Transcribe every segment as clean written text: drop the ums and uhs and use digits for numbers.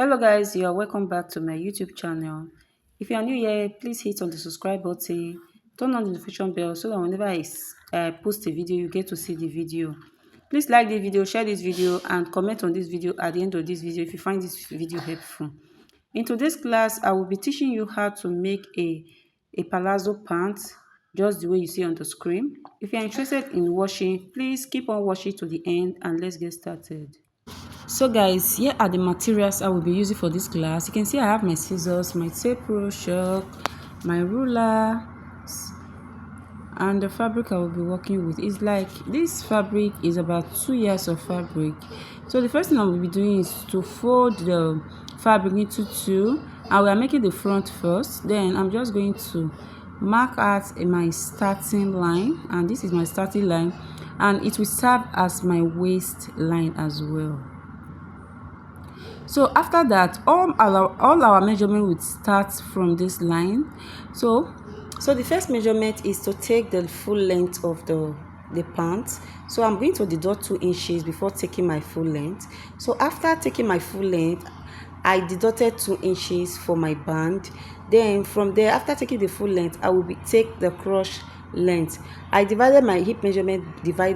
Hello guys, you are welcome back to my YouTube channel. If you are new here, please hit on the subscribe button, turn on the notification bell so that whenever I post a video, you get to see the video. Please like the video, share this video and comment on this video at the end of this video if you find this video helpful. In today's class, I will be teaching you how to make a palazzo pant just the way you see on the screen. If you are interested in watching, please keep on watching to the end and let's get started. So guys, here are the materials I will be using for this class. You can see I have my scissors, my tape roll, chalk, my ruler, and the fabric I will be working with is like this fabric is about 2 years of fabric. So the first thing I will be doing is to fold the fabric into two, and we are making the front first. Then I'm just going to mark out my starting line, and this is my starting line, and it will serve as my waist line as well. So after that, all our measurement would start from this line. So the first measurement is to take the full length of the pant. So I'm going to deduct 2 inches before taking my full length. So after taking my full length, I deducted 2 inches for my band. Then from there, after taking the full length, I will take the cross length. I divided my hip measurement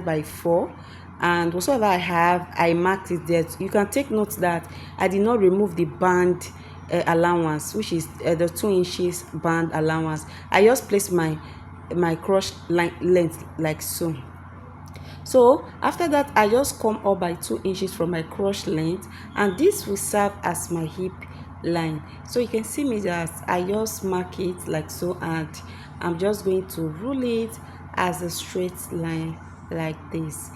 by 4. And whatsoever I have, I marked it there. You can take note that I did not remove the band allowance, which is the 2 inches band allowance. I just placed my cross length like so. So after that, I just come up by 2 inches from my cross length, and this will serve as my hip line. So you can see me that I just mark it like so, and I'm just going to rule it as a straight line like this.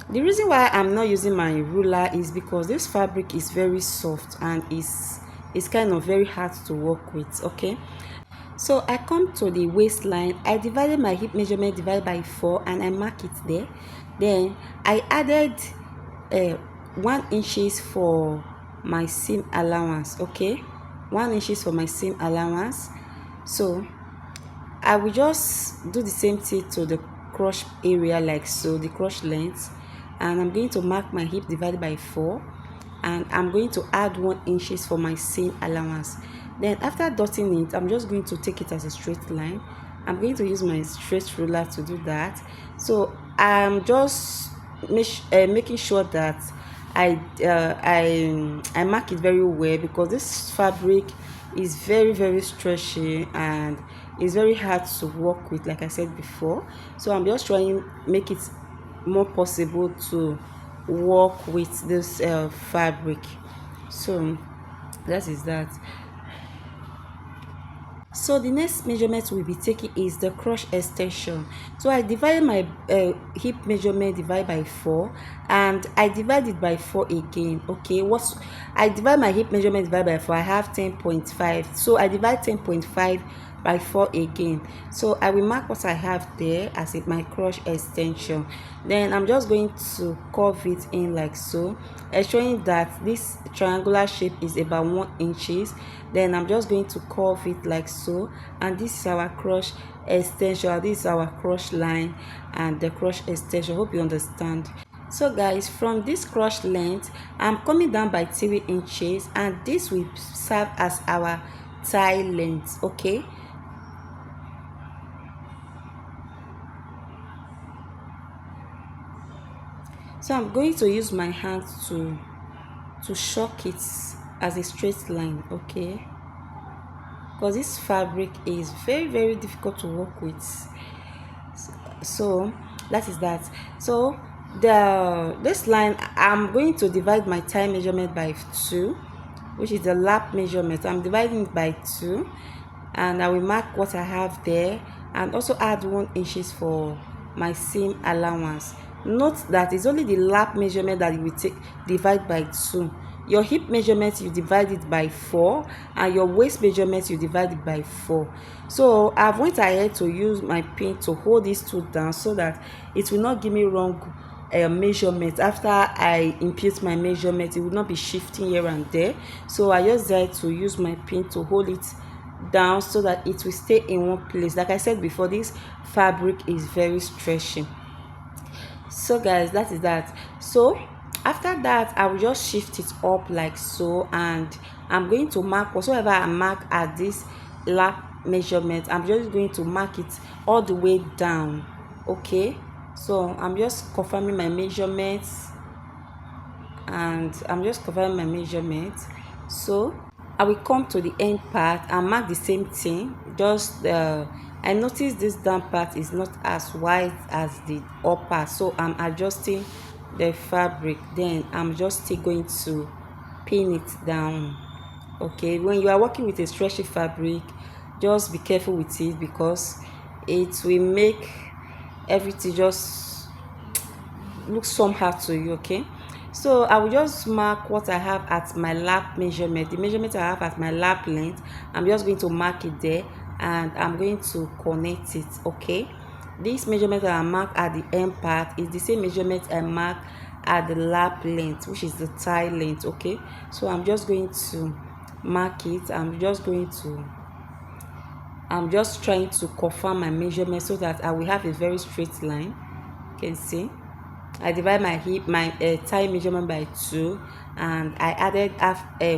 The reason why I'm not using my ruler is because this fabric is very soft and it's kind of very hard to work with. Okay, so I come to the waistline. I divided my hip measurement by 4 and I mark it there. Then I added 1 inches for my seam allowance. Okay, 1 inches for my seam allowance. So I will just do the same thing to the cross area like so, the cross length. And I'm going to mark my hip divided by 4, and I'm going to add 1 inches for my seam allowance. Then after dotting it, I'm just going to take it as a straight line. I'm going to use my straight ruler to do that. So I'm just making sure that I mark it very well, because this fabric is very stretchy and it's very hard to work with, like I said before. So I'm just trying to make it more possible to work with this fabric. So that is that. So the next measurement we'll be taking is the cross extension. So I divided my hip measurement by 4, and I divide it by 4 again. Okay, I divide my hip measurement by 4, I have 10.5. So I divide 10.5 by 4 again. So I will mark what I have there as my cross extension. Then I'm just going to curve it in like so, showing that this triangular shape is about 1 inches. Then I'm just going to curve it like so, and this is our cross extension. This is our cross line and the cross extension. Hope you understand. So guys, from this cross length, I'm coming down by 3 inches, and this will serve as our tie length. Okay, so I'm going to use my hand to shock it as a straight line. Okay, because this fabric is very difficult to work with. So that is that. So this line, I'm going to divide my tie measurement by 2, which is the lap measurement. I'm dividing it by 2, and I will mark what I have there, and also add 1 inches for my seam allowance. Note that it's only the lap measurement that you will divide by 2. Your hip measurement, you divide it by 4, and your waist measurement, you divide it by 4. So I've went ahead to use my pin to hold these two down so that it will not give me wrong measurement. After I impute my measurement, it will not be shifting here and there. So I just decided to use my pin to hold it down so that it will stay in one place. Like I said before, this fabric is very stretchy. So guys, that is that. So After that, I will just shift it up like so, and I'm going to mark whatsoever I mark at this lap measurement. I'm just going to mark it all the way down. Okay, so I'm just confirming my measurements, and I'm just confirming my measurements. So I will come to the end part and mark the same thing. Just I noticed this down part is not as wide as the upper, so I'm adjusting the fabric. Then I'm just still going to pin it down. Okay, when you are working with a stretchy fabric, just be careful with it, because it will make everything just look somehow to you. Okay, so I will just mark what I have at my lap measurement, the measurement I have at my lap length. I'm just going to mark it there, and I'm going to connect it. Okay, this measurement that I mark at the end part is the same measurement I mark at the lap length, which is the thigh length. Okay, so I'm just going to mark it. I'm just trying to confirm my measurement so that I will have a very straight line. You can see I divide my thigh measurement by 2, and I added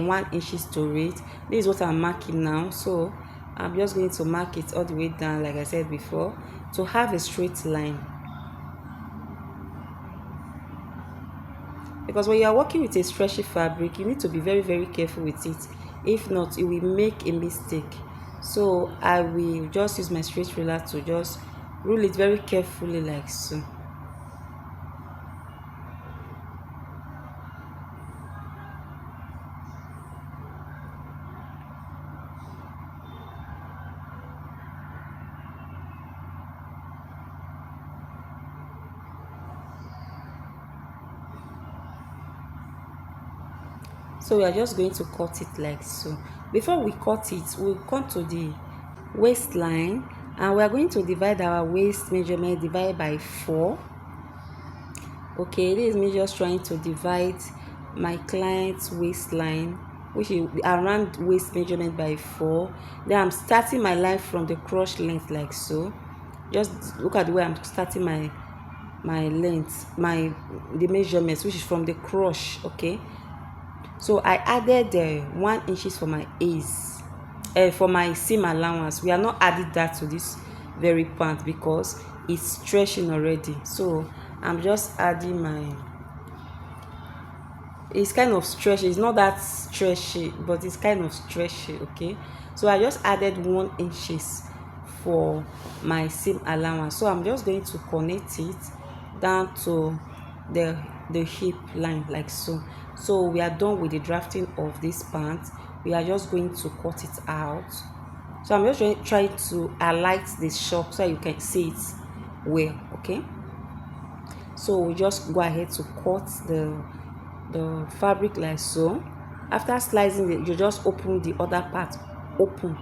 1 inches to it. This is what I'm marking now, so I'm just going to mark it all the way down, like I said before, to have a straight line. Because when you are working with a stretchy fabric, you need to be very careful with it. If not, you will make a mistake. So I will just use my straight ruler to just rule it very carefully, like so. So we are just going to cut it like so. Before we cut it, we'll come to the waistline, and we are going to divide our waist measurement divide by 4. Okay, this is me just trying to divide my client's waistline, which is around waist measurement, by 4. Then I'm starting my line from the crotch length, like so. Just look at the way I'm starting my length, the measurements, which is from the crotch. Okay, so I added 1 inches for my ace, for my seam allowance. We are not adding that to this very pant because it's stretching already. So I'm just adding it's kind of stretchy. It's not that stretchy, but it's kind of stretchy. Okay, so I just added 1 inches for my seam allowance. So I'm just going to connect it down to the hip line, like so. So we are done with the drafting of this pant. We are just going to cut it out. So I'm just trying to alight this shop so you can see it well. Okay, so we just go ahead to cut the fabric like so. After slicing it, you just open the other part open.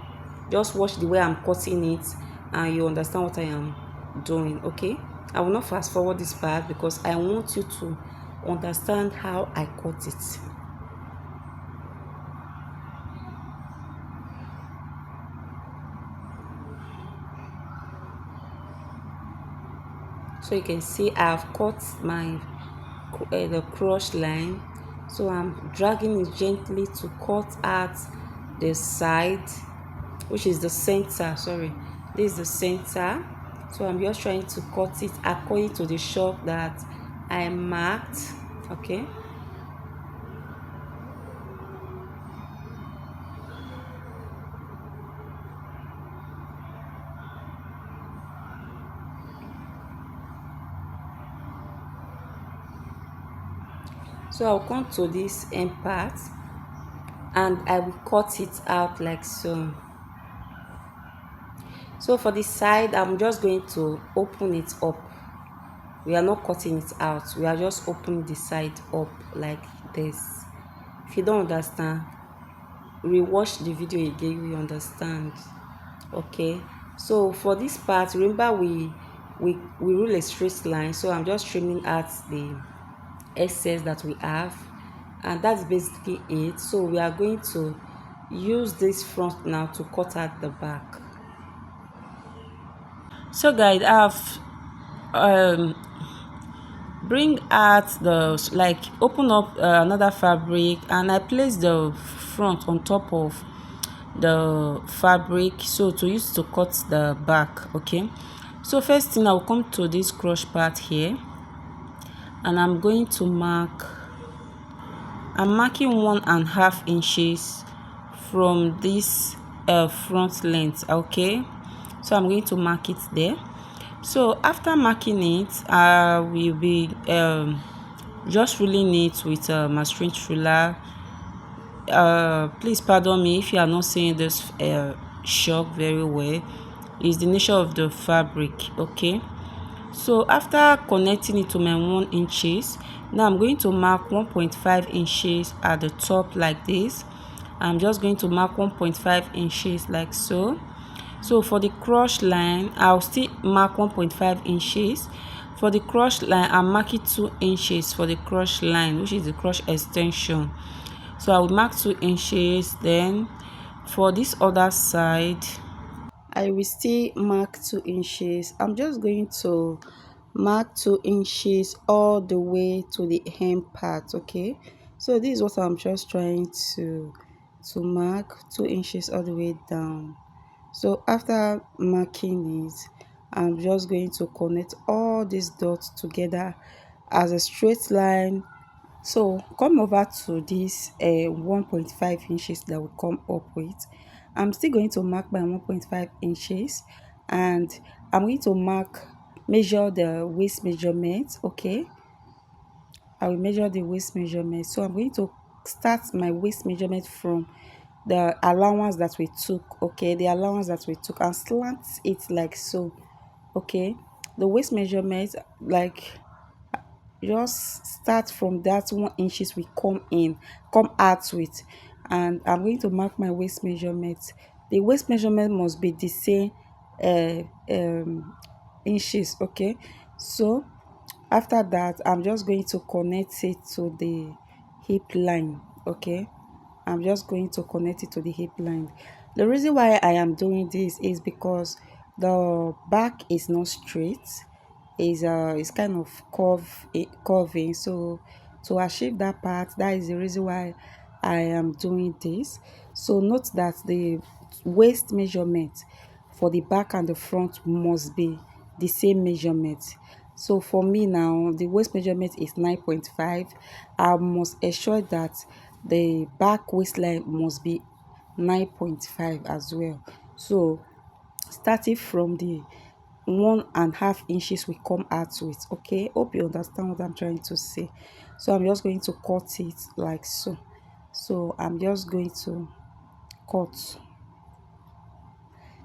Just watch the way I'm cutting it, and you understand what I am doing. Okay, I will not fast forward this part because I want you to understand how I cut it. So you can see I have cut my the crotch line. So I'm dragging it gently to cut out the side, which is the center. Sorry, this is the center. So I'm just trying to cut it according to the shape that I marked. Okay, so I'll come to this end part and I will cut it out like so. So for the side, I'm just going to open it up. We are not cutting it out, we are just opening the side up like this. If you don't understand, rewatch the video again, you understand. Okay, so for this part, remember we rule a straight line. So I'm just trimming out the excess that we have, and that's basically it. So we are going to use this front now to cut out the back. So guys, I've bring out the, like, open up another fabric, and I place the front on top of the fabric, so to use to cut the back. Okay, so first thing, I'll come to this cross part here, and I'm going to I'm marking 1.5 inches from this front length. Okay, so I'm going to mark it there. So after marking it, I will be just ruling it with my stretch ruler. Please pardon me if you are not seeing this shock very well. It's the nature of the fabric. Okay, so after connecting it to my 1 inches, now I'm going to mark 1.5 inches at the top like this. I'm just going to mark 1.5 inches like so. So for the cross line, I'll still mark 1.5 inches. For the cross line, I'm marking 2 inches for the cross line, which is the cross extension. So I will mark 2 inches. Then for this other side, I will still mark 2 inches. I'm just going to mark 2 inches all the way to the hem part. Okay, so this is what I'm just trying to mark 2 inches all the way down. So after marking it, I'm just going to connect all these dots together as a straight line. So come over to this 1.5 inches that will come up with. I'm still going to mark by 1.5 inches, and I'm going to measure the waist measurement. Okay, I will measure the waist measurement. So I'm going to start my waist measurement from the allowance that we took. Okay, the allowance that we took, and slant it like so. Okay, the waist measurement, like, just start from that 1 inches we come out with, and I'm going to mark my waist measurement. The waist measurement must be the same uh, um inches. Okay, so after that, I'm just going to connect it to the hip line. Okay, I'm just going to connect it to the hip line. The reason why I am doing this is because the back is not straight, is kind of curving. So to achieve that part, that is the reason why I am doing this. So note that the waist measurement for the back and the front must be the same measurement. So for me now, the waist measurement is 9.5. I must ensure that the back waistline must be 9.5 as well. So starting from the 1.5 inches we come out with. Okay, hope you understand what I'm trying to say. So I'm just going to cut it like so. So I'm just going to cut.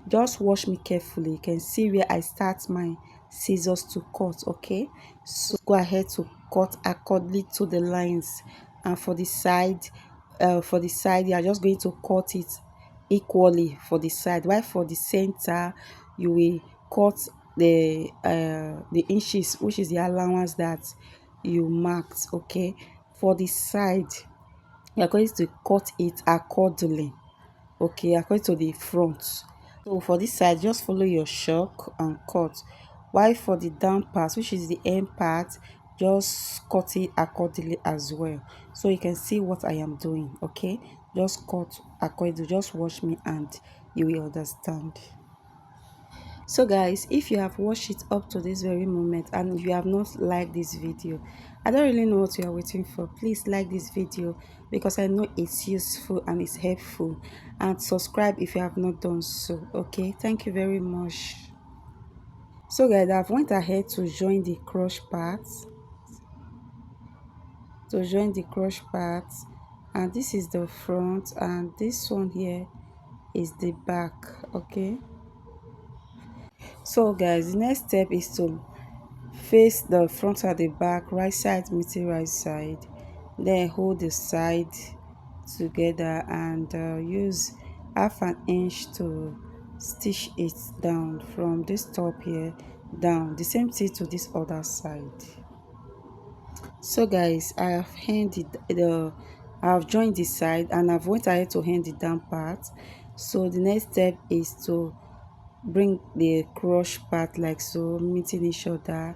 Just watch me carefully. You can see where I start my scissors to cut. Okay, so go ahead to cut accordingly to the lines. And for the side, you're just going to cut it equally for the side, while for the center you will cut the inches, which is the allowance that you marked. Okay, for the side, you're going to cut it accordingly. Okay, according to the front. So for this side, just follow your shock and cut, while for the down part, which is the end part, just cut it accordingly as well. So you can see what I am doing. Okay, just cut accordingly. Just watch me and you will understand. So guys, if you have watched it up to this very moment and you have not liked this video, I don't really know what you are waiting for. Please like this video, because I know it's useful and it's helpful, and subscribe if you have not done so. Okay, thank you very much. So guys, I've went ahead to join the cross parts, and this is the front, and this one here is the back. Okay, so guys, the next step is to face the front and the back, right side meeting right side, then hold the side together, and use 1/2 inch to stitch it down from this top here down. The same thing to this other side. So guys, I have I've joined this side, and I've went ahead to hand the down part. So the next step is to bring the cross part like so, meeting each other,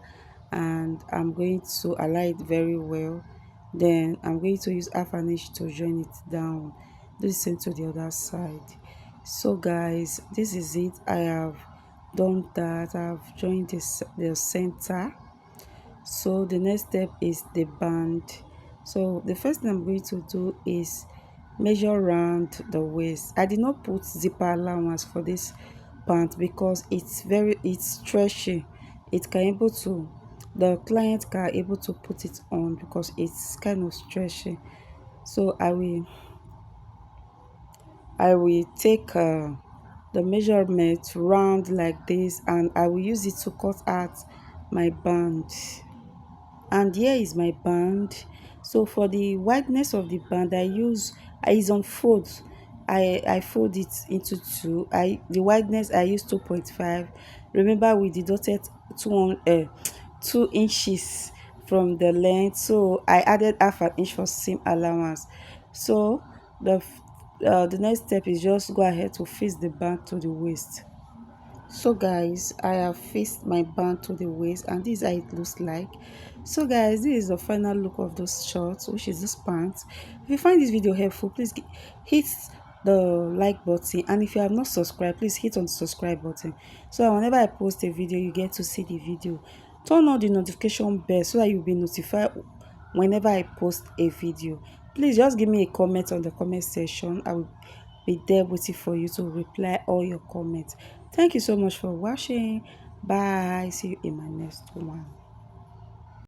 and I'm going to align it very well. Then I'm going to use half an inch to join it down. Do the same to the other side. So guys, this is it. I have done that. I've joined the center. So the next step is the band. So the first thing I'm going to do is measure around the waist. I did not put zipper allowance for this pant because it's stretchy. It can able to the client can able to put it on because it's kind of stretchy. So I will take the measurement round like this, and I will use it to cut out my band. And here is my band. So for the wideness of the band, I use on fold. I fold it into two. The wideness I use 2.5. Remember we deducted 2 inches from the length, so I added half an inch for seam allowance. So the next step is just go ahead to fix the band to the waist. So guys, I have fixed my band to the waist, and this is how it looks like. So guys, this is the final look of those shorts, which is this pants. If you find this video helpful, please hit the like button, and if you have not subscribed, please hit on the subscribe button, so that whenever I post a video you get to see the video. Turn on the notification bell so that you'll be notified whenever I post a video. Please just give me a comment on the comment section. I will be there waiting for you to reply all your comments. Thank you so much for watching. Bye. See you in my next one.